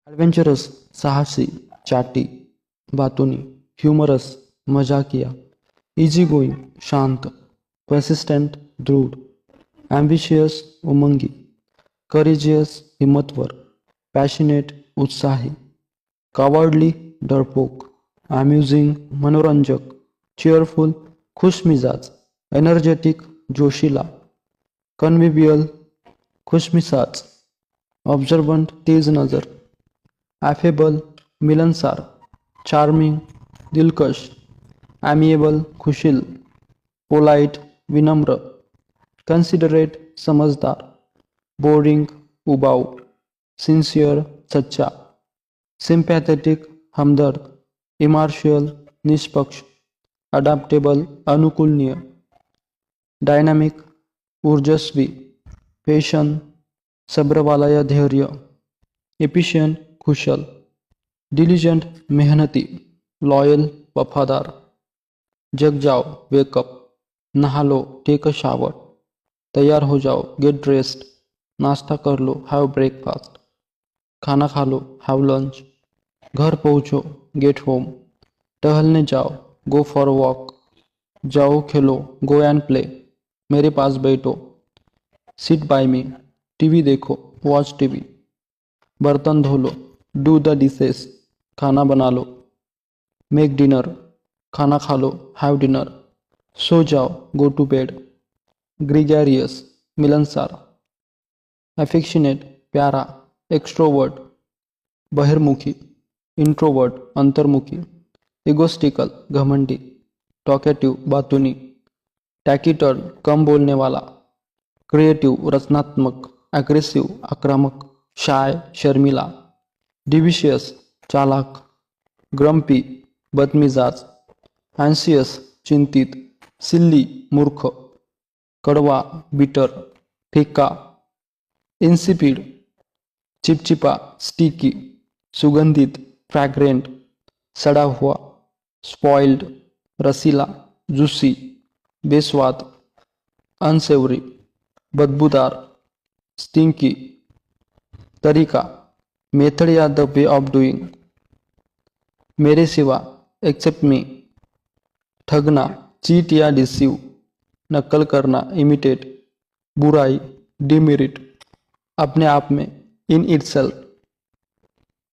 adventurous साहसी, चॅटी बातूनी, humorous मजाकिया, easy going शांत, पर्सिस्टंट दृढ, ॲम्बिशियस उमंगी, करेजियस हिम्मतवर, पॅशनेट उत्साही, कावर्डली डरपोक, अम्युझिंग मनोरंजक, चेअरफुल खुशमिजाज, एनर्जेटिक जोशीला, कन्व्हिव्हियल खुशमिजाज, ऑब्झर्वंट तेज नजर, ॲफेबल मिलनसार, चार्मिंग दिलकश, ॲमिएबल खुशील, पोलाइट विनम्र, कन्सिडरेट समजदार, बोरिंग उबाऊ, सिन्सिअर सच्चा, सिम्पॅथेटिक हमदर्द, इमार्शियल निष्पक्ष, अडॅप्टेबल अनुकूलनीय, डायनॅमिक ऊर्जस्वी, पेशन सब्रवालय धैर्य, एफिशियंट कुशल, डिलिजंट मेहनती, लॉयल वफादार, जग जाओ वेकअप, नहा लो टेक अ शावर, तैयार हो जाओ गेट ड्रेस्ड, नाश्ता कर लो हैव ब्रेकफास्ट, खाना खा लो हैव लंच, घर पहुँचो गेट होम, टहलने जाओ गो फॉर वॉक, जाओ खेलो गो एंड प्ले, मेरे पास बैठो सिट बाय मी, टीवी देखो वॉच टीवी, बर्तन धो लो डू द डिशेस, खाना बना लो मेक डिनर, खाना खा लो हैव डिनर, सो जाओ गो टू बेड, ग्रिगैरियस मिलनसार, एफेक्शनेट प्यारा, एक्स्ट्रोवर्ट बहिर्मुखी, इंट्रोवर्ट अंतर्मुखी, इगोस्टिकल घमंडी, टॉकेटिव बातूनी, टॅकिटर्न कम बोलने वाला, क्रिएटिव रचनात्मक, ॲग्रेसिव्ह आक्रमक, शाय शर्मिला, डिविशियस चालाक, ग्रम्पी बदमिजाज, अँसियस चिंतित, सिल्ली मूर्ख, कडवा बिटर, फिक्का इन्सिपिड, चिपचिपा स्टिकी, सुगंधित फ्रॅग्रेंट, सडा हुआ, स्पॉइल्ड रसीला, जुसी बेस्वाद, अनसेवरी बदबूदार, स्टिंकी, तरीका मेथड या द वे ऑफ डुईंग, मेरे सिवा एक्सेप्ट मी, ठगना चीट या डिसीव, नकल करना इमिटेट, बुराई डिमेरिट, अपने आप में इन इटसेल्फ,